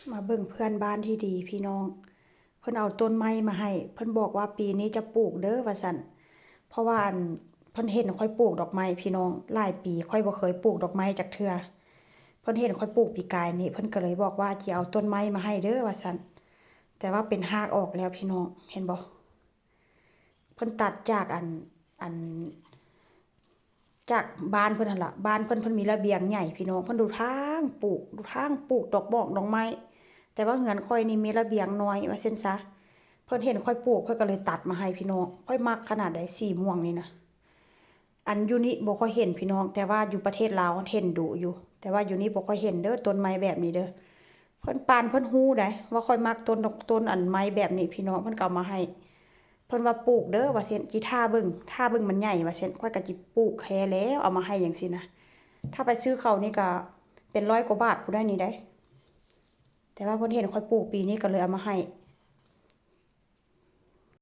มาเบิ่งเพื่อนบ้านที่ดีพี่น้องเพิ่นเอาต้นไม้มาให้เพิ่นบอกว่าปีนี้จะปลูกเด้อว่าซั่นเพราะว่าเพิ่นเห็นค่อยปลูกดอกไม้พี่น้องหลายปีค่อยบ่เคยปลูกดอกไม้จักเทื่อเพิ่นเห็นค่อยปลูกปีกายนี้เพิ่นก็เลยบอกว่าสิเอาต้นไม้มาให้เด้อว่าซั่นแต่ว่าเป็นรากออกแล้วพี่น้องเห็นบ่เพิ่นตัดจากอันจากบ้านเพิ่นหั่นล่ะบ้านเพิ่นมีระเบียงใหญ่พี่น้องเพิ่นดูทางปลูกดอกบอกดอกไม้แต่ว่าเฮือนค่อยนี่มีระเบียงน้อยว่าซั่นซะเพิ่นเห็นค่อยปลูกเพิ่นก็เลยตัดมาให้พี่น้องค่อยมักขนาดใดสีม่วงนี่นะอันอยู่นี่บ่ค่อยเห็นพี่น้องแต่ว่าอยู่ประเทศลาวเห็นดุอยู่แต่ว่าอยู่นี่บ่ค่อยเห็นเด้อต้นไม้แบบนี้เด้อเพิ่นปานเพิ่นฮู้ได้ว่าค่อยมักต้นอันไม้แบบนี้พี่น้องเพิ่นก็เอามาให้เพิ่นว่าปลูกเด้อว่าซั่นจิท่าเบิ่งมันใหญ่ว่าซั่นข้อยก็จิปลูกแค่แล้วเอามาให้จังซี่นะถ้าไปซื้อเขานี่ก็เป็น100 กว่าบาทพู้นได้นี่ได้แต่ว่าเพิ่นเห็นข้อยปลูกปีนี้ก็เลยเอามาให้